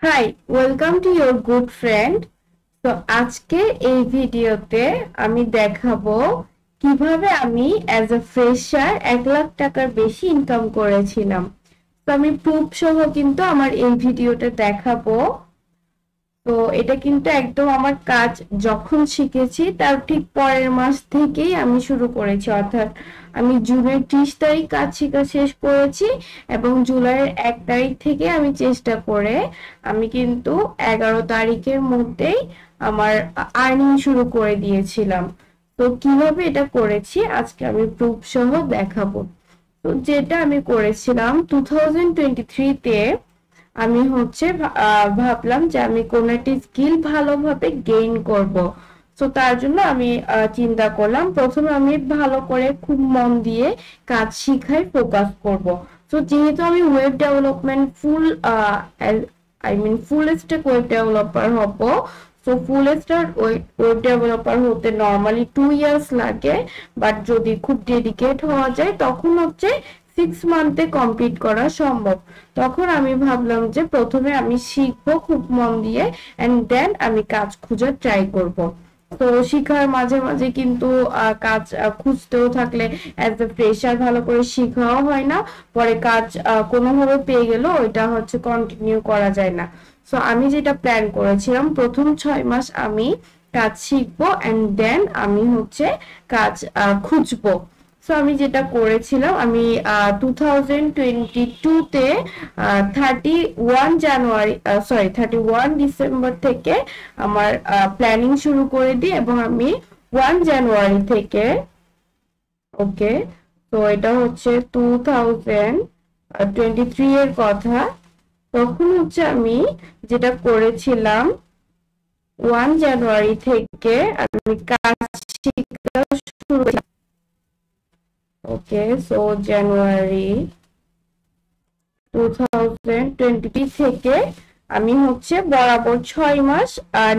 High, welcome to your good friend. তো আজকে এই ভিডিওতে আমি দেখাবো কিভাবে আমি অ্যাজ এ ফ্রেশার 1,00,000 টাকার বেশি ইনকাম করেছিলাম। তো আমি প্রুফ সহ কিন্তু আমার এই ভিডিওটা দেখাবো। তো এটা কিন্তু একদম আমার কাজ যখন শিখেছি তার ঠিক পরের মাস থেকেই আমি শুরু করেছি, অর্থাৎ আমি জুনের 30 তারিখ কাজ শেখা শেষ করেছি এবং জুলাইয়ের 1 তারিখ থেকে আমি চেষ্টা করে আমি কিন্তু 11 তারিখের মধ্যেই আমার আর্নিং শুরু করে দিয়েছিলাম। তো কিভাবে এটা করেছি আজকে আমি প্রুফ সহ দেখাবো। তো যেটা আমি করেছিলাম 2023-তে আমি হচ্ছে ভাবলাম যে আমি কোন একটা স্কিল ভালোভাবে গেইন করব। তো তার জন্য আমি চিন্তা করলাম প্রথমে আমি ভালো করে খুব মন দিয়ে কাজ শিখায় ফোকাস করব। তো যেহেতু আমি web development full stack web developer হব, তো ফুল স্ট্যাক ওয়েব ডেভেলপার হতে নরমালি 2 ইয়ার্স লাগে, বাট যদি খুব ডেডিকেট হওয়া যায় তখন হচ্ছে 6 মান্থে কমপ্লিট করা সম্ভব। তখন আমি ভাবলাম যে প্রথমে আমি শিখবো খুব মন দিয়ে এন্ড দেন আমি কাজ খুঁজে ট্রাই করব। তো শিখার মাঝে মাঝে কিন্তু কাজ খুঁজতেও থাকলে অ্যাজ এ ফ্রেশার ভালো করে শিখাও হয় না, পরে কাজ কোনোভাবে পেয়ে গেল ওইটা হচ্ছে কন্টিনিউ করা যায় না। সো আমি যেটা প্ল্যান করেছিলাম প্রথম 6 মাস আমি কাজ শিখবো এন্ড দেন আমি হচ্ছে কাজ খুঁজবো। সো আমি যেটা করেছিলাম আমি 2022-তে 31 ডিসেম্বর থেকে আমার প্ল্যানিং শুরু করে দিই এবং আমি 1 জানুয়ারি থেকে, ওকে, তো এটা হচ্ছে 2023 এর কথা। তখন হচ্ছে আমি যেটা করেছিলাম 1 জানুয়ারি থেকে আমি কাজ শিখতে শুরু করি। ওকে, সো জানুয়ারি 2023 থেকে আমি হচ্ছে বরাবর 6 মাস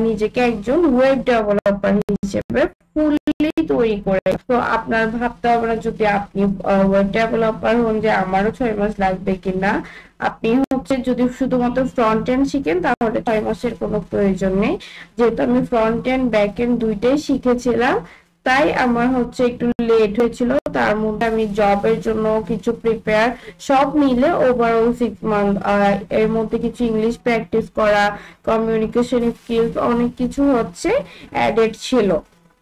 নিজেকে একজন ওয়েব ডেভেলপার হিসেবে ফুললি তৈরি করে। তো আপনার ভাবতে হবে না যদি আপনি ওয়েব ডেভেলপার হন যে আমারও 6 মাস লাগবে কিনা। আপনি হচ্ছে যদি শুধুমাত্র ফ্রন্ট এন্ড শিখেন তাহলে 6 মাসের কোনো প্রয়োজন নেই। যেহেতু আমি ফ্রন্ট এন্ড ব্যাক এন্ড দুইটাই শিখেছিলাম তাই আমার হচ্ছে একটু লেট হয়েছিল। তার মধ্যে আমি জবের জন্য কিছু প্রিপেয়ার, সব মিলে ওভারঅল 6 মান্থ। এর মধ্যে কিছু ইংলিশ প্র্যাকটিস করা, কমিউনিকেশন স্কিলস অনেক কিছু হচ্ছে অ্যাডেড ছিল।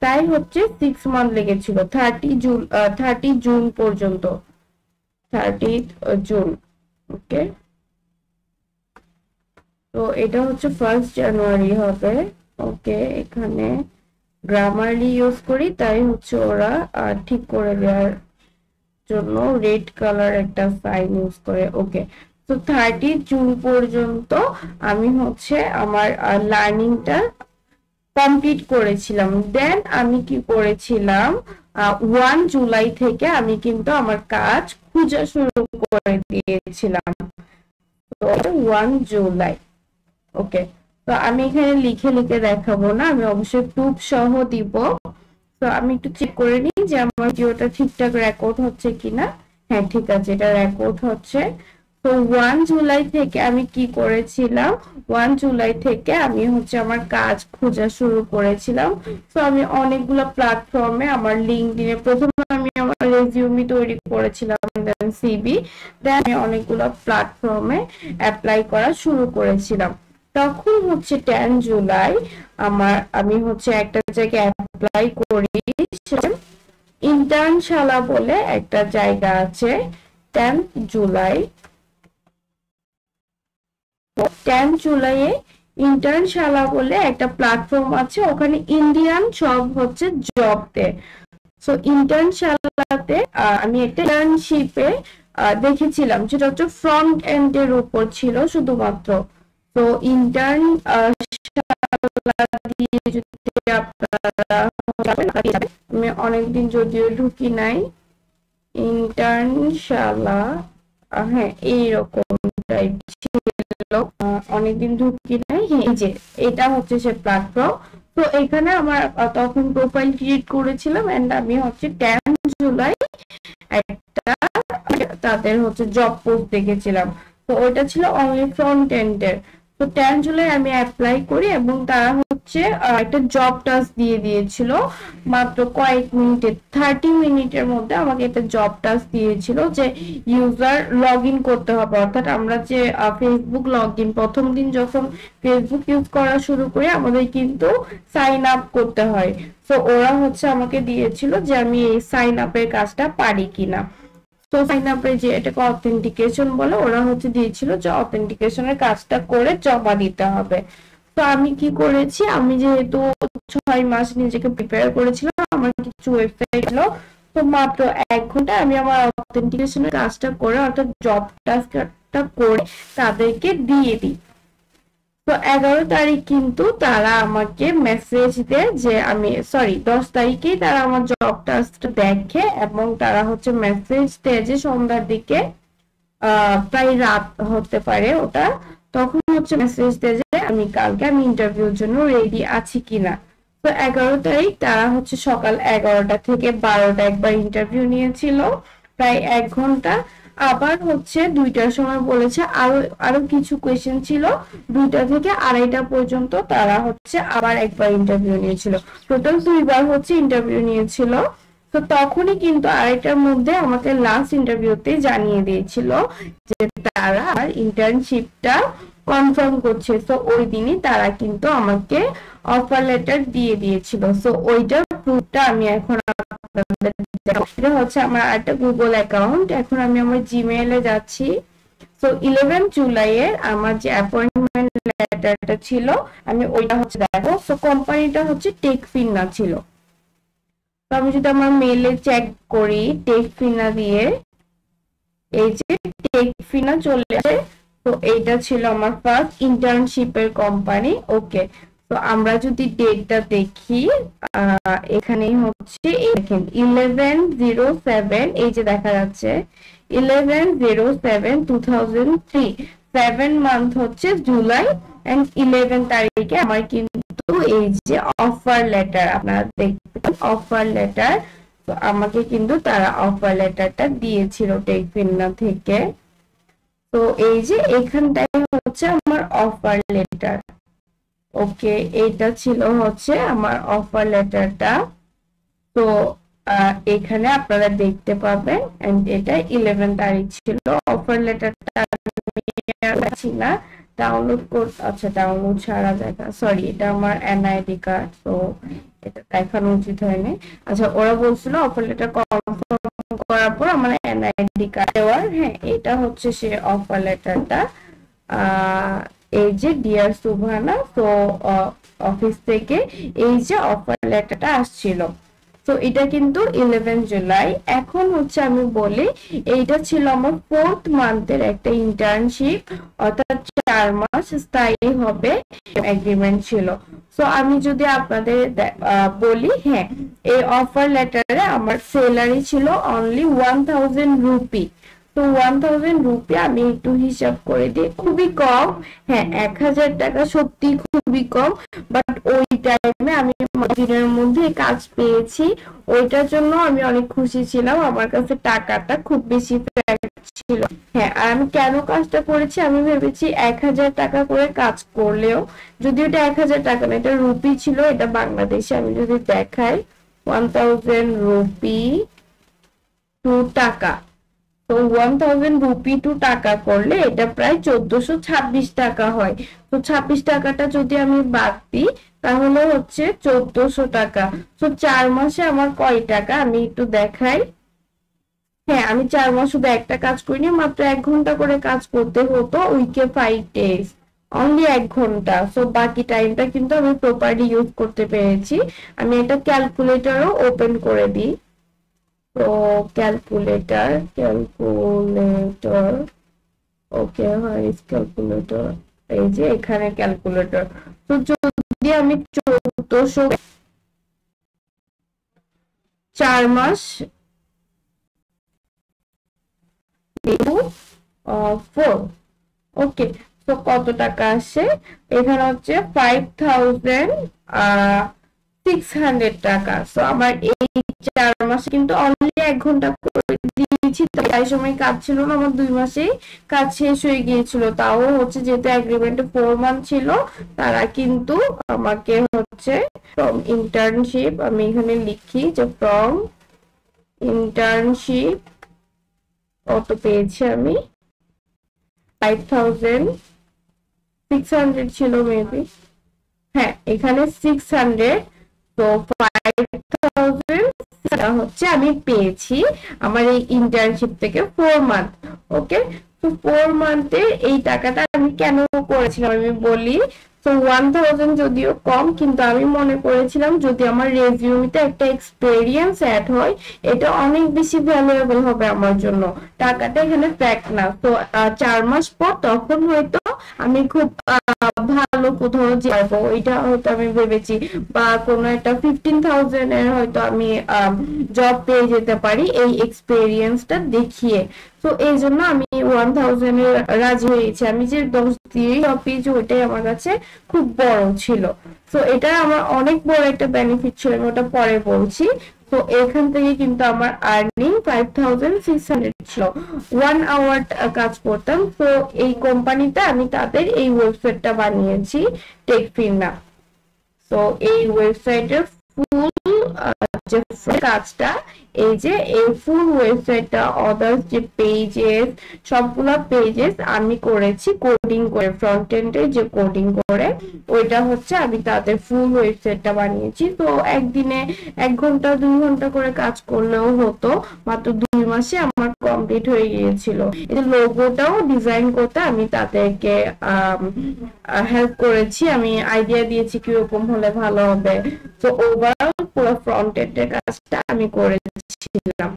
তাই হচ্ছে 6 মান্থ লেগেছিল 30 জুন পর্যন্ত, 30 জুন। ওকে, তো এটা হচ্ছে 1 জানুয়ারি হবে। ওকে, এখানে গ্রামারলি ইউজ করি তাই হচ্ছে ওরা ঠিক করে দেওয়ার জন্য রেড কালার একটা সাইন ইউজ করে। ওকে, তো 30 জুন পর্যন্ত আমি হচ্ছে আমার লার্নিংটা কমপ্লিট করেছিলাম। দেন আমি কি করেছিলাম 1 জুলাই থেকে আমি কিন্তু আমার কাজ খোঁজা শুরু করে দিয়েছিলাম। তো 1 জুলাই, ওকে, তো আমি এখানে লিখে লিখে দেখাবো না, আমি অবশ্যই প্রুফ সহ দিব। তো আমি একটু চেক করে নিই যে আমার ভিডিওটা ঠিকঠাক রেকর্ড হচ্ছে কিনা। হ্যাঁ, ঠিক আছে, এটা রেকর্ড হচ্ছে। তো 1 জুলাই থেকে আমি কি করেছিলাম, 1 জুলাই থেকে আমি হচ্ছে আমার কাজ খোঁজা শুরু করেছিলাম। তো আমি অনেকগুলো প্ল্যাটফর্মে আমার লিঙ্কডইনে প্রথমে আমি আমার রেজিউমি তৈরি করেছিলাম, দেন সিভি, দেন আমি অনেকগুলো প্ল্যাটফর্মে অ্যাপ্লাই করা শুরু করেছিলাম। তখন হচ্ছে 10 জুলাই আমি হচ্ছে একটা জায়গায় অ্যাপ্লাই করি, ইন্টার্নশালা বলে একটা জায়গা আছে। 10 জুলাই, 10 জুলাইয়ে ইন্টার্নশালা বলে একটা প্ল্যাটফর্ম আছে, ওখানে ইন্ডিয়ান সব হচ্ছে জব দেয়। সো ইন্টার্নশালাতে আমি একটা ইন্টার্নশিপে দেখেছিলাম যেটা হচ্ছে ফ্রন্ট এন্ড এর উপর ছিল শুধুমাত্র। তো ইন্টার্ন দিয়ে যদি আপনারা আমি অনেকদিন যদিও ঢুকি নাই ইন্টার্নশালা, হ্যাঁ এইরকম টাইপ ছিল, অনেকদিন ঢুকি নাই। হ্যাঁ, এই যে এটা হচ্ছে সে প্ল্যাটফর্ম। তো এখানে আমার তখন প্রোফাইল ক্রিয়েট করেছিলাম এন্ড আমি হচ্ছে 10 জুলাই একটা তাদের হচ্ছে জব পোস্ট দেখেছিলাম। তো ওইটা ছিল অনলি ফ্রন্ট এন্ডের। তো 10 জুলাই আমি অ্যাপ্লাই করি এবং তারা হচ্ছে একটা জব টাস্ক দিয়ে দিয়েছিল মাত্র কয়েক মিনিটে, 30 মিনিটের মধ্যে আমাকে একটা জব টাস্ক দিয়েছিল যে ইউজার লগ ইন করতে হবে। অর্থাৎ আমরা যে ফেসবুক লগ ইন প্রথম দিন যখন ফেসবুক ইউজ করা শুরু করি আমাদের কিন্তু সাইন আপ করতে হয়। তো ওরা হচ্ছে আমাকে দিয়েছিল যে আমি এই সাইন আপের কাজটা পারি কিনা। তো সাইন আপে যে এটাকে অথেন্টিকেশন বলে, ওরা হচ্ছে দিয়েছিল যে অথেন্টিকেশনের কাজটা করে জমা দিতে হবে। তো আমি কি করেছি, আমি যেহেতু 6 মাস নিজেকে প্রিপেয়ার করেছিলাম, আমার কিছু ওয়েবসাইট ছিল, তো মাত্র 1 ঘন্টা আমি আমার অথেন্টিকেশনের কাজটা করে অর্থাৎ জব টাস্কটা করে তাদেরকে দিয়ে দিই। তো 11 তারিখ কিন্তু তারা আমাকে মেসেজ দেয় যে আমি 10 তারিখেই তারা আমার জব টাস্কটা দেখে এবং তারা হচ্ছে মেসেজ দেয় যে সন্ধ্যার দিকে প্রায় রাত হতে পারে ওটা, তখন হচ্ছে মেসেজ দেয় যে আমি ইন্টারভিউর জন্য রেডি আছি কিনা। তো 11 তারিখ তারা হচ্ছে সকাল 11টা থেকে 12টা একবার ইন্টারভিউ নিয়েছিল প্রায় 1 ঘন্টা। আবার হচ্ছে 2টার সময় বলেছে আরো আরো কিছু কোয়েশ্চেন ছিল, 2টা থেকে 2:30টা পর্যন্ত তারা হচ্ছে আবার একবার ইন্টারভিউ নিয়েছিল। টোটাল 2বার হচ্ছে ইন্টারভিউ নিয়েছিল। তো তখনই কিন্তু 2:30টার মধ্যে আমাকে লাস্ট ইন্টারভিউতে জানিয়ে দিয়েছিল যে তারা ইন্টার্নশিপটা কনফার্ম করছে। তো ওই দিনই তারা কিন্তু আমাকে অফার লেটার দিয়ে দিয়েছিল। তো ওইটার প্রুফটা আমি এখন আপনাদের দেখাবো। এটা হচ্ছে আমার একটা গুগল অ্যাকাউন্ট। এখন আমি আমার জিমেইলে যাচ্ছি। তো 11 জুলাইয়ের আমার যে অ্যাপয়েন্টমেন্ট লেটারটা ছিল আমি ওইটা হচ্ছে দেখো। তো কোম্পানিটা হচ্ছে টেকফিনা ছিল। তো আমি যদি আমার মেইলে চেক করি টেকফিনা দিয়ে, এই যে টেকফিনা চলে আসে। তো এইটা ছিল আমার ফার্স্ট ইন্টার্নশিপের কোম্পানি। ওকে, তো আমরা যদি ডেটটা দেখি এখানে হচ্ছে দেখেন 11/07, এই যে দেখা যাচ্ছে 11/07/2003, 7 মান্থ হচ্ছে জুলাই এন্ড 11 তারিখে আমার কিন্তু এই যে অফার লেটার আপনারা দেখতে অফার লেটার। তো আমাকে কিন্তু তারা অফার লেটারটা দিয়েছিল টেকফিনা থেকে। তো এই যে এখানটায় হচ্ছে আমার অফার লেটার। ওকে, এটা ছিল হচ্ছে আমার অফার লেটারটা। তো এখানে আপনারা দেখতে পাবেন এন্ড এটা 11 তারিখ ছিল। অফার লেটারটা আমি না ডাউনলোড করতে, আচ্ছা ডাউনলোড ছাড়া দেখা, সরি এটা আমার এনআইডি কার্ড, তো এটা দেখানো উচিত হয়নি। আচ্ছা, ওরা বলছিল অফার লেটার কনফার্ম করার পর আমার এনআইডি কার্ড দেওয়ার। হ্যাঁ, এটা হচ্ছে সে অফার লেটারটা। এই যে ডিয়ার সুবহানা, তো অফিস থেকে এই যে অফার লেটারটা আসছিল। তো এটা কিন্তু 11 জুলাই। এখন হচ্ছে আমি বলি এইটা ছিল আমার 4th মান্থের একটা ইন্টার্নশিপ, অর্থাৎ 4 মাস স্থায়ী হবে এগ্রিমেন্ট ছিল। তো আমি যদি আপনাদের বলি, হ্যাঁ এই অফার লেটারে আমার স্যালারি ছিল অনলি 1000 রুপি। তো 1000 রুপি আমি একটু হিসাব করে দিই, খুবই কম। হ্যাঁ, 1000 টাকা সত্যি খুবই কম, বাট ওই টাইমে আমি দিনের মধ্যে কাজ পেয়েছি, ওইটার জন্য আমি অনেক খুশি ছিলাম। আমার কাছে টাকাটা খুব বেশি ছিল। হ্যাঁ, আর আমি কেন কাজটা করেছি, আমি ভেবেছি 1000 টাকা করে কাজ করলেও, যদি ওটা 1000 টাকা না, এটা রুপি ছিল, এটা বাংলাদেশে আমি যদি দেখাই 1000 রুপি টু টাকা, তো 1000 রুপি টু টাকা করলে এটা প্রায় 1426 টাকা হয়। তো 26 টাকাটা যদি আমি বাদ দিই তাহলে হচ্ছে 1400 টাকা। তো 4 মাসে আমার কয় টাকা আমি একটু দেখাই। হ্যাঁ, আমি 4 মাস শুধু একটা কাজ করিনি, মাত্র 1 ঘন্টা করে কাজ করতে হতো উইকে 5 ডেজ, অনলি 1 ঘন্টা। সো বাকি টাইমটা কিন্তু আমি প্রপারলি ইউজ করতে পেরেছি। আমি এটা ক্যালকুলেটরও ওপেন করে দিই। তো ক্যালকুলেটর ওকে, হয় ক্যালকুলেটর, এই যে এখানে ক্যালকুলেটর। তো যদি আমি 1400 4 মাস 4, ওকে, তো কত টাকা আসে এখানে হচ্ছে 5600 টাকা। সো আমার এই 4 মাসে কিন্তু অনলি 1 ঘন্টা করে দিয়েছে পেয়েছি, তাই সময় কাজ ছিল না, আমার 2 মাসেই কাজ শেষ হয়ে গিয়েছিল। তাও হচ্ছে যেহেতু এগ্রিমেন্টে 4 মান্থ ছিল, তারা কিন্তু আমাকে হচ্ছে ফ্রম ইন্টার্নশিপ, আমি এখানে লিখি যে ফ্রম ইন্টার্নশিপ কত পেয়েছি আমি, 5600 ছিল মেবি, হ্যাঁ এখানে 600, তো 5000 হচ্ছে আমি পেয়েছি আমার এই ইন্টার্নশিপ থেকে 4 মান্থ। ওকে, তো 4 মান্থে এই টাকাটা আমি কেন করেছিলাম আমি বলি। তো 1000 যদিও কম, কিন্তু আমি মনে করেছিলাম যদি আমার রেজিউমিতে একটা এক্সপেরিয়েন্স অ্যাড হয়, এটা অনেক বেশি ভ্যালুয়েবল হবে আমার জন্য। টাকাটা এখানে ফ্যাক্ট না। তো 4 মাস পর তখন হয়তো আমি খুব ভালো কোথাও যাবো, এটা হয়তো আমি ভেবেছি, বা কোনো একটা 15,000 এর হয়তো আমি জব পেয়ে যেতে পারি এই এক্সপেরিয়েন্সটা দেখিয়ে। তো এই জন্য আমি 1000 এর রাজি হয়েছি। আমি যে 10 দিয়ে জব পেয়েছি ওইটাই আমার কাছে খুব বড় ছিল। তো এটা আমার অনেক বড় একটা বেনিফিট ছিল, আমি ওটা পরে বলছি। তো এখান থেকে কিন্তু আমার আর্নিং 5600 ছিল, 1 আওয়ার কাজ করতাম। তো এই কোম্পানিতে আমি তাদের এই ওয়েবসাইটটা বানিয়েছি, টেকফিনা। তো এই ওয়েবসাইটের ফুল যে কাজটা, এই যে এই ফুল ওয়েবসাইটটা, আদার্স যে পেজেস, সবগুলা পেজেস আমি করেছি কোডিং করে, ফ্রন্ট এন্ডে যে কোডিং করে ওইটা হচ্ছে আমি তাদের ফুল ওয়েবসাইটটা বানিয়েছি। তো একদিনে 1 ঘন্টা 2 ঘন্টা করে কাজ করলেও হতো, মাত্র 2 মাসে আমার কমপ্লিট হয়ে গিয়েছিল। এই লোগোটাও ডিজাইন করতে আমি তাদেরকে হেল্প করেছি, আমি আইডিয়া দিয়েছি কিরকম হলে ভালো হবে। তো ওভারঅল পুরো ফ্রন্ট এন্ডের কাজটা আমি করেছিলাম।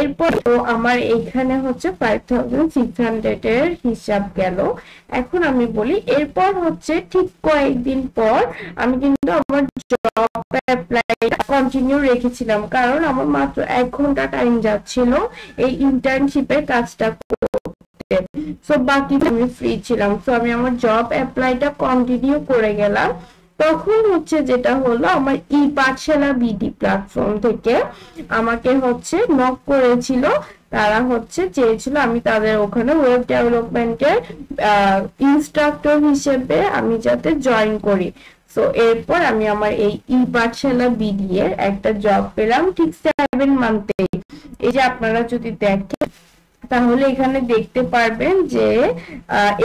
এরপর তো আমার এইখানে হচ্ছে 5600 এর হিসাব গেল। এখন আমি বলি এরপর হচ্ছে ঠিক কয়েকদিন পর আমি কিন্তু আমার জব অ্যাপ্লাই কন্টিনিউ রেখেছিলাম, কারণ আমার মাত্র 1 ঘন্টা টাইম যাচ্ছিল এই ইন্টার্নশিপের কাজটা করতে। সো বাকি আমি ফ্রি ছিলাম, সো আমি আমার জব অ্যাপ্লাইটা কন্টিনিউ করে গেলাম। তখন হচ্ছে যেটা হলো, আমার ই পাঠশালা বিডি প্ল্যাটফর্ম থেকে আমাকে হচ্ছে নক করেছিল। তারা হচ্ছে চেয়েছিল আমি তাদের ওখানে ওয়েব ডেভেলপমেন্টের ইনস্ট্রাক্টর হিসেবে আমি যাতে জয়েন করি। সো এরপর আমি আমার এই ই পাঠশালা বিডি এর একটা জব পেলাম ঠিক 7 মান্থে। এই যে আপনারা যদি দেখেন তাহলে এখানে দেখতে পারবেন যে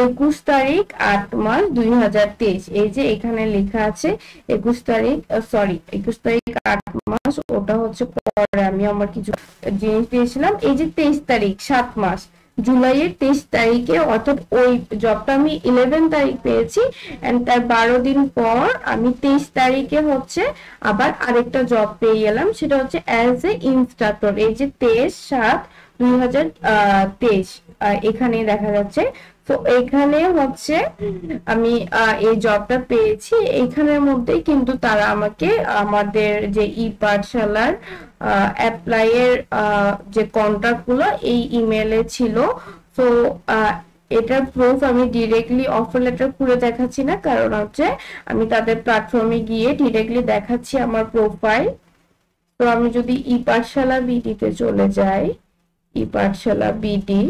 21 তারিখ 8 মাস 2023, এই যে এখানে লেখা আছে 21 তারিখ, সরি 21 তারিখ 8 মাস, ওটা হচ্ছে পরে আমি আমার কিছু জিনিস দিয়েছিলাম। এই যে 23 তারিখ 7 মাস, জুলাইয়ের 23 তারিখে, অর্থাৎ ওই জবটা আমি 11 তারিখ পেয়েছি, এন্ড তার 12 দিন পর আমি 23 তারিখে হচ্ছে আবার আরেকটা জব পেয়ে গেলাম, সেটা হচ্ছে অ্যাজ এ ইনস্ট্রাক্টর। এই যে 23/7/2023 এখানে দেখা যাচ্ছে। তো এখানে হচ্ছে আমি এই জবটা পেয়েছি। এখানের মধ্যে কিন্তু তারা আমাকে আমাদের যে ই পাঠশালার অ্যাপ্লাই এর যে কন্ট্রাক্ট গুলো এই ইমেলে ছিল। তো এটার প্রুফ আমি ডিরেক্টলি অফার লেটার খুলে দেখাচ্ছি না, কারণ হচ্ছে আমি তাদের প্ল্যাটফর্মে গিয়ে ডিরেক্টলি দেখাচ্ছি আমার প্রোফাইল। তো আমি যদি ই পাঠশালা বিডিতে চলে যাই, ই পাঠশালা বিডি,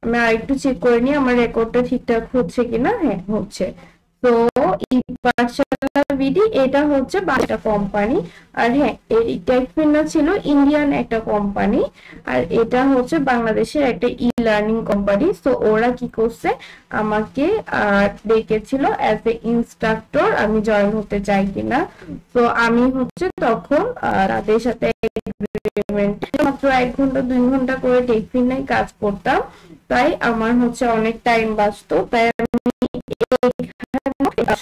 আমি আরেকটু চেক করে নিই আমার রেকর্ডটা ঠিকঠাক হচ্ছে কিনা। হ্যাঁ হচ্ছে। তো ই পাঠশালা বিডি এটা হচ্ছে একটা কোম্পানি, আর হ্যাঁ এই টেকফিনা ছিল ইন্ডিয়ান একটা কোম্পানি, আর এটা হচ্ছে বাংলাদেশের একটা ই লার্নিং কোম্পানি। তো ওরা কি করছে, আমাকে ডেকেছিল অ্যাজ এ ইনস্ট্রাক্টর, আমি জয়েন হতে চাই কিনা। তো আমি হচ্ছে তখন তাদের সাথে মাত্র 1 ঘন্টা 2 ঘন্টা করে টেকফিনায় কাজ করতাম, তাই আমার হচ্ছে অনেক টাইম বাঁচতো। তাই আমি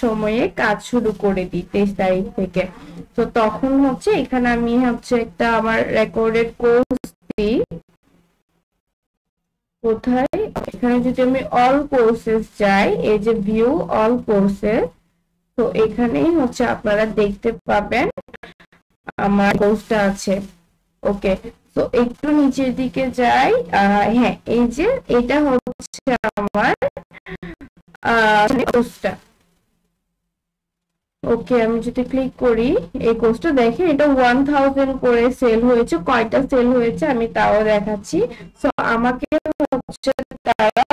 সময়ে কাজ শুরু করে দিই 23 তারিখ থেকে। তো তখন হচ্ছে এখানে আমি হচ্ছে একটা আমার রেকর্ডেড কোর্স দিই। কোথায়, এখানে যদি আমি অল কোর্সেস যাই, এই যে ভিউ অল কোর্সেস, তো এখানেই হচ্ছে আপনারা দেখতে পাবেন আমার কোর্সটা আছে। ওকে, তো একটু নিচের দিকে যাই, হ্যাঁ এই যে এটা হচ্ছে আমার কোর্সটা। ওকে, আমি যদি ক্লিক করি এই কোর্সটা দেখেন, এটা 1000 করে সেল হয়েছে। কয়টা সেল হয়েছে আমি তাও দেখাচ্ছি। সো আমাকে হচ্ছে তারা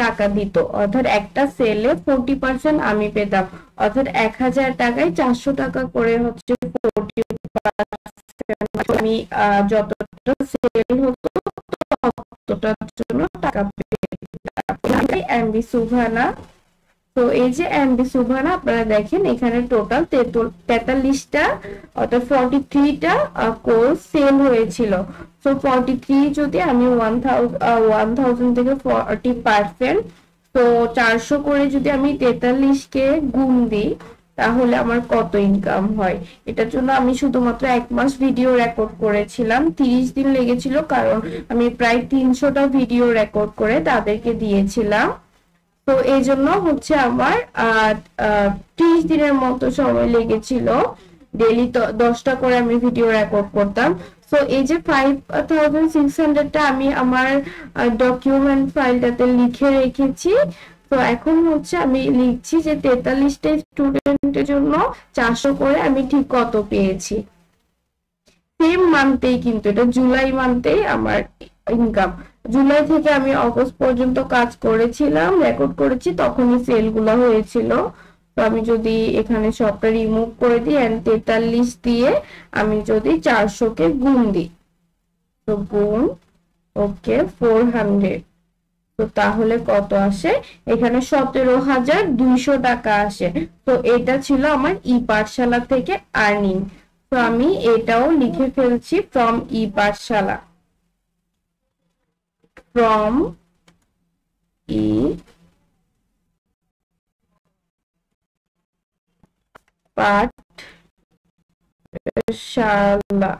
টাকা দিত, অর্থাৎ একটা সেলে 40% আমি পেতাম, অর্থাৎ 1000 টাকায় 400 টাকা করে হচ্ছে 40%। আমি যতটা সেল হতো ততটার জন্য টাকা পেতাম। এমবি সুভানা। তো এই যে এমবি সুভানা আপনারা দেখেন এখানে টোটাল 43টা অর্থাৎ 43টা কোর্স সেল হয়েছিল। তো 43 যদি আমি 1000 থেকে 40%, তো 400 করে যদি আমি 43 কে গুণ দিই তাহলে আমার কত ইনকাম হয়। এটার জন্য আমি শুধুমাত্র 1 মাস ভিডিও রেকর্ড করেছিলাম, 30 দিন লেগেছিল, কারণ আমি প্রায় 300টা ভিডিও রেকর্ড করে তাদেরকে দিয়েছিলাম। তো এই জন্য হচ্ছে আমার 30 দিনের মতো সময় লেগেছিল। ডেইলি তো 10টা করে আমি ভিডিও রেকর্ড করতাম। তো এই যে 5600টা আমি আমার ডকুমেন্ট ফাইলটাতে লিখে রেখেছি। তো এখন হচ্ছে আমি লিখছি যে 43টা স্টুডেন্টের জন্য 400 করে আমি ঠিক কত পেয়েছি। সেম মান্থেই, কিন্তু এটা জুলাই মান্থেই আমার ইনকাম। জুলাই থেকে আমি অগস্ট পর্যন্ত কাজ করেছিলাম, রেকর্ড করেছি, তখনই সেল গুলো হয়েছিল। তো আমি যদি এখানে সবটা রিমুভ করে দিই এন্ড 43 দিয়ে আমি যদি 400 কে গুণ দিই, তো গুণ ওকে 400, তো তাহলে কত আসে, এখানে 17,200 টাকা আসে। তো এটা ছিল আমার ই পাঠশালা থেকে আর্নিং। তো আমি এটাও লিখে ফেলছি, ফ্রম ই পাঠশালা, ফ্রম ই পাঠশালা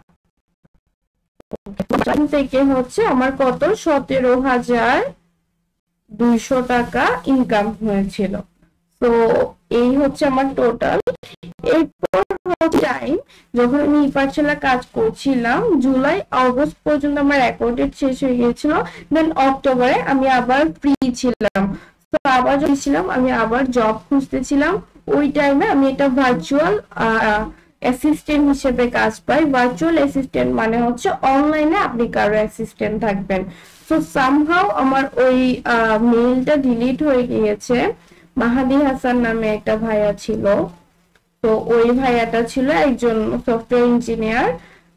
থেকে হচ্ছে আমার কত 17,200 টাকা ইনকাম হয়েছিল। তো এই হচ্ছে আমার টোটাল। এরপর টাইম যখন আমি ই পাঠশালা কাজ করছিলাম, জুলাই অগস্ট পর্যন্ত আমার রেকর্ডেড শেষ হয়ে গিয়েছিল। দেন অক্টোবরে আমি আবার ফ্রি ছিলাম। তো আবার যদি ছিলাম আমি আবার জব খুঁজতেছিলাম। ওই টাইমে আমি এটা ভার্চুয়াল অ্যাসিস্ট্যান্ট হিসেবে কাজ পাই। ভার্চুয়াল অ্যাসিস্ট্যান্ট মানে হচ্ছে অনলাইনে আপনি কারো অ্যাসিস্ট্যান্ট থাকবেন। তো সামহাউ আমার ওই মেইলটা ডিলিট হয়ে গিয়েছে। মাহাদি হাসান নামে একটা ভাইয়া ছিল, তো ওই ভাইয়াটা ছিল একজন সফটওয়্যার ইঞ্জিনিয়ার।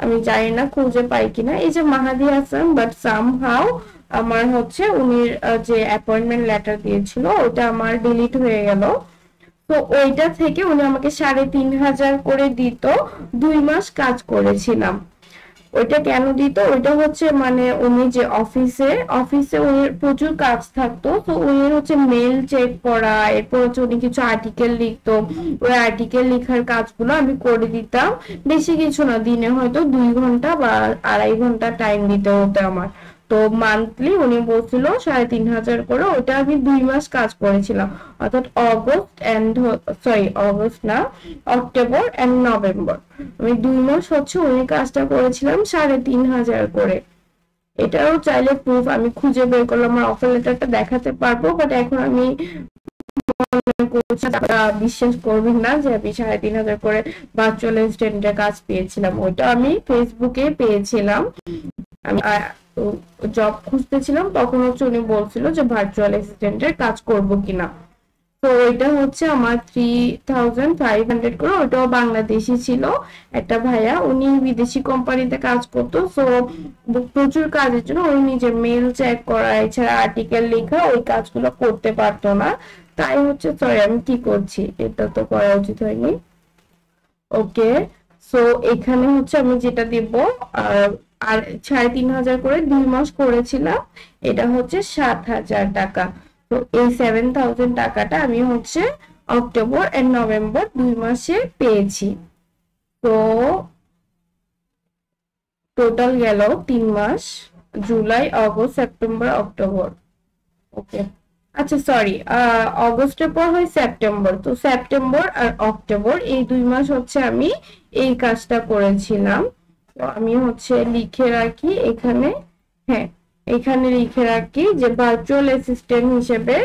আমি জানি না খুঁজে পাই কিনা, এই যে মাহাদি হাসান, বাট সামহাউ আমার হচ্ছে উনি যে অ্যাপয়েন্টমেন্ট লেটার দিয়েছিল ওটা আমার ডিলিট হয়ে গেল। তো ওইটা থেকে উনি আমাকে 3,500 করে দিত। 2 মাস কাজ করেছিলাম। ওইটা কেন দিত, ওইটা হচ্ছে মানে উনি যে অফিসে উনি প্রচুর কাজ থাকতো, তো উনি হচ্ছে মেল চেক করা, এরপর হচ্ছে উনি কিছু আর্টিকেল লিখতো, ওই আর্টিকেল লেখার কাজগুলো আমি করে দিতাম। বেশি কিছু না, দিনে হয়তো 2 ঘন্টা বা 2.5 ঘন্টা টাইম দিতে হতো আমার। তো মান্থলি উনি বলছিল 3,500 করে, ওটা আমি 2 মাস কাজ করেছিলাম, অর্থাৎ অগস্ট না, অক্টোবর এন্ড নভেম্বর, আমি 2 মাস হচ্ছে উনি কাজটা করেছিলাম 3,500 করে। এটাও চাইলে প্রুফ আমি খুঁজে বের করলাম, আমার অফার লেটারটা দেখাতে পারবো, বাট এখন আমি বিশ্বাস করবেন না যে আমি 3,500 করে ভার্চুয়াল অ্যাসিস্ট্যান্টের কাজ পেয়েছিলাম। ওইটা আমি ফেসবুকে পেয়েছিলাম। আমি জব খুঁজতেছিলাম, তখন হচ্ছে উনি বলছিল যে ভার্চুয়াল অ্যাসিস্ট্যান্টের কাজ করব কিনা। তো ওইটা হচ্ছে আমার 3,500 করে, ওইটাও বাংলাদেশি ছিল একটা ভাইয়া, উনি বিদেশি কোম্পানিতে কাজ করতো। তো প্রচুর কাজের জন্য উনি নিজে মেল চেক করা এছাড়া আর্টিকেল লেখা ওই কাজগুলো করতে পারতো না। তাই হচ্ছে, সরি আমি কি করছি, এটা তো করা উচিত হয়নি। ওকে, সো এখানে হচ্ছে আমি যেটা দিব আর 3,500 করে 2 মাস করেছিলাম, এটা হচ্ছে 7,000 টাকা। তো এই 7,000 টাকাটা আমি হচ্ছে অক্টোবর এন্ড নভেম্বর 2 মাসে পেয়েছি। তো টোটাল গেল 3 মাস, জুলাই আগস্ট সেপ্টেম্বর অক্টোবর। ওকে, আচ্ছা সরি, অগস্টের পর হয় সেপ্টেম্বর, তো সেপ্টেম্বর আর অক্টোবর এই 2 মাস হচ্ছে আমি এই কাজটা করেছিলাম। তো আমি হচ্ছে লিখে রাখি এখানে, হ্যাঁ এখানে লিখে রাখি যে ভার্চুয়াল অ্যাসিস্ট্যান্ট হিসেবে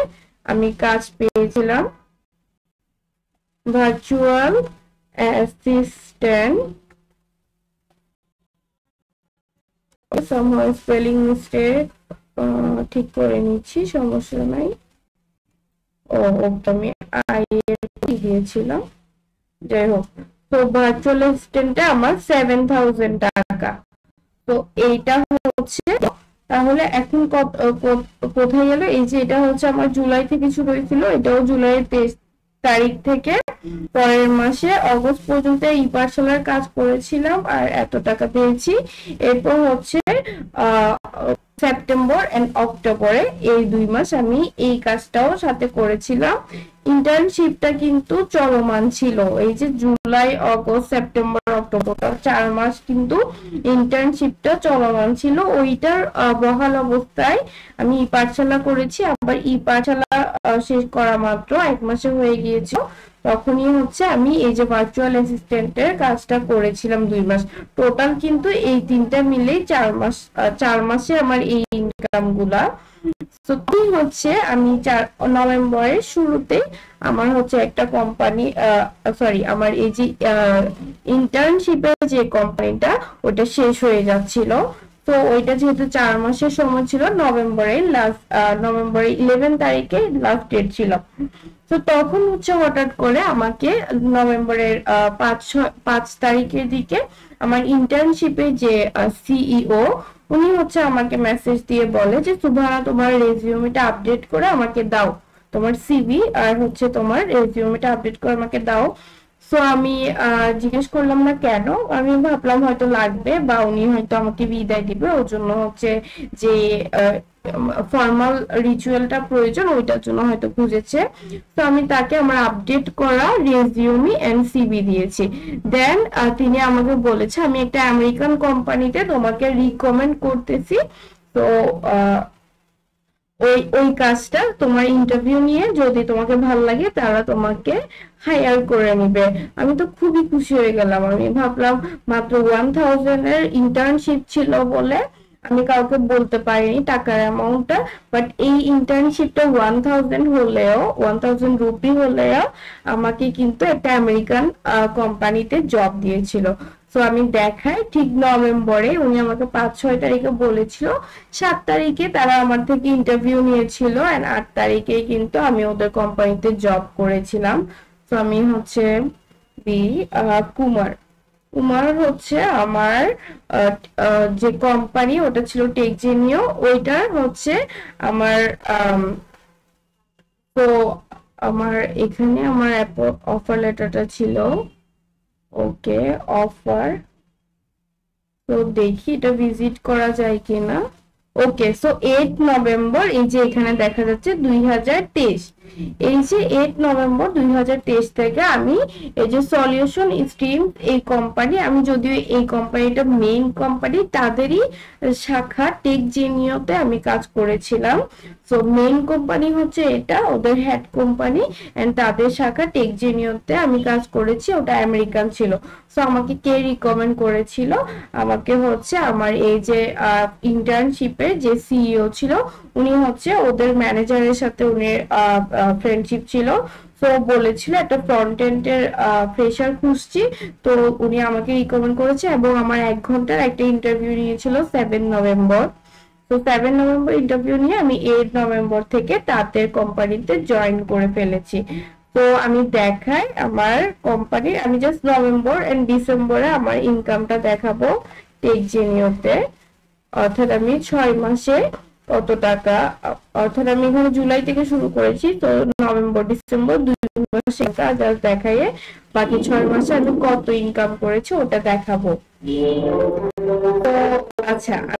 আমি কাজ পেয়েছিলাম ভার্চুয়াল অ্যাসিস্ট্যান্ট, স্পেলিং মিস্টেক, ঠিক করে নিচ্ছি, সমস্যা নাই। আমি আই এর দিয়েছিলাম, যাই হোক। তো ভার্চুয়াল অ্যাসিস্ট্যান্টে আমার 7000 টাকা। তো এইটা হচ্ছে, তাহলে এখন কোথায় গেল? এই যে এটা হচ্ছে আমার জুলাই থেকে শুরু হয়েছিল, এটাও জুলাইয়ের 23 তারিখ থেকে পরের মাসে অগস্ট পর্যন্ত ই পার্সেলের কাজ করেছিলাম আর এত টাকা পেয়েছি। এরপর হচ্ছে সেপ্টেম্বর এন্ড অক্টোবরে এই 2 মাস আমি এই কাজটাও সাথে করেছিলাম। ইন্টার্নশিপটা কিন্তু চলমান ছিল, এই যে জুলাই আগস্ট সেপ্টেম্বর অক্টোবর 4 মাস কিন্তু ইন্টার্নশিপটা চলমান ছিল। ওইটার বহাল অবস্থায় আমি ই পাঠশালা করেছি। আবার ই পাঠশালা শেষ করা মাত্র 1 মাসে হয়ে গিয়েছিল, তখনই হচ্ছে আমি এই যে ভার্চুয়াল অ্যাসিস্ট্যান্টের কাজটা করেছিলাম 2 মাস। টোটাল কিন্তু এই তিনটা মিলেই 4 মাসে আমার এই ইনকাম গুলা। তো কি হচ্ছে, আমি নভেম্বরের শুরুতে আমার হচ্ছে একটা কোম্পানি, সরি, আমার এই যে ইন্টার্নশিপের যে কোম্পানিটা ওটা শেষ হয়ে যাচ্ছিল। তো ওইটা যেহেতু 4 মাসের সময় ছিল, নভেম্বরের 11 তারিখে লাস্ট ডেট ছিল। তো তখন হচ্ছে হঠাৎ করে আমাকে নভেম্বরের 5 তারিখের দিকে আমার ইন্টার্নশিপে যে সিইও, উনি হচ্ছে আমাকে মেসেজ দিয়ে বলে যে সুবহানা, তোমার রেজিউমেটা আপডেট করে আমাকে দাও, তোমার সিভি আর হচ্ছে তোমার রেজিউমেটা আপডেট করে আমাকে দাও। সো আমি জিজ্ঞেস করলাম না কেন, আমি ভাবলাম হয়তো লাগবে বা উনি হয়তো আমাকে বিদায় দিবে, ওর জন্য হচ্ছে যে ফর্মাল রিচুয়ালটা প্রয়োজন ওইটার জন্য হয়তো খুঁজেছে। তো আমি তাকে আমার আপডেট করা রেজিউমি এন্ড সিভি দিয়েছি। দেন তিনি আমাকে বলেছে আমি একটা আমেরিকান কোম্পানিতে তোমাকে রিকমেন্ড করতেছি, তো ওই কাজটা তোমার ইন্টারভিউ নিয়ে যদি তোমাকে ভালো লাগে তারা তোমাকে হায়ার করে নিবে। আমি তো খুবই খুশি হয়ে গেলাম। আমি ভাবলাম মাত্র 1000 এর ইন্টার্নশিপ ছিল বলে আমি কাউকে বলতে পারিনি টাকার অ্যামাউন্টটা, বাট এই ইন্টার্নশিপটা 1000 রুপি হলেও আমাকে কিন্তু একটা আমেরিকান কোম্পানিতে জব দিয়েছিল। তো আমি দেখাই, ঠিক নভেম্বরে উনি আমাকে 5-6 তারিখে বলেছিল, 7 তারিখে তারা আমার থেকে ইন্টারভিউ নিয়েছিল এন্ড 8 তারিখে কিন্তু আমি ওদের কোম্পানিতে জব করেছিলাম। তো আমি হচ্ছে কুমার কুমার হচ্ছে আমার যে কোম্পানি ওটা ছিল টেকজেনিও, ওইটা হচ্ছে আমার তো আমার এখানে আমার অফার লেটারটা ছিল। ওকে, অফার, তো দেখি এটা ভিজিট করা যায় কিনা। ওকে, সো 8 নভেম্বর, এই যে এখানে দেখা যাচ্ছে 2023, এই যে 8 নভেম্বর 2023 থেকে আমি এই যে সলিউশন স্ট্রিম এই কোম্পানি, আমি যদিও এই কোম্পানিটা মেইন কোম্পানি, তাদেরই শাখা টেকজেনিওতে আমি কাজ করেছিলাম। সো মেইন কোম্পানি হচ্ছে এটা, ওদের হেড কোম্পানি, এন্ড তাদের শাখা টেকজেনিওতে আমি কাজ করেছি, ওটা আমেরিকান ছিল। সো আমাকে কে রিকমেন্ড করেছিল? আমাকে হচ্ছে আমার এই যে ইন্টার্নশিপের যে সিইও ছিল, উনি হচ্ছে ওদের ম্যানেজারের সাথে উনি ফ্রেন্ডশিপ ছিল। তো বলেছিল একটা ফ্রন্ট এন্ডের ফ্রেশার খুঁজছি, তো উনি আমাকে রিকমেন্ড করেছে এবং আমার 1 ঘন্টার একটা ইন্টারভিউ নিয়েছিল 7 নভেম্বর। তো 7 নভেম্বর ইন্টারভিউ নিয়ে আমি 8 নভেম্বর থেকে তাদের কোম্পানিতে জয়েন করে ফেলেছি। তো আমি দেখাই আমার কোম্পানি, আমি জাস্ট নভেম্বর এন্ড ডিসেম্বরে আমার ইনকামটা দেখাবো টেকজেনিওতে। অর্থাৎ আমি 6 মাসে কত টাকা, অর্থাৎ আমি এখানে জুলাই থেকে শুরু করেছি, তো নভেম্বর ডিসেম্বর 2 মাসে জাস্ট দেখাইয়ে বাকি 6 মাসে আমি কত ইনকাম করেছি ওটা দেখাবো। তো আচ্ছা,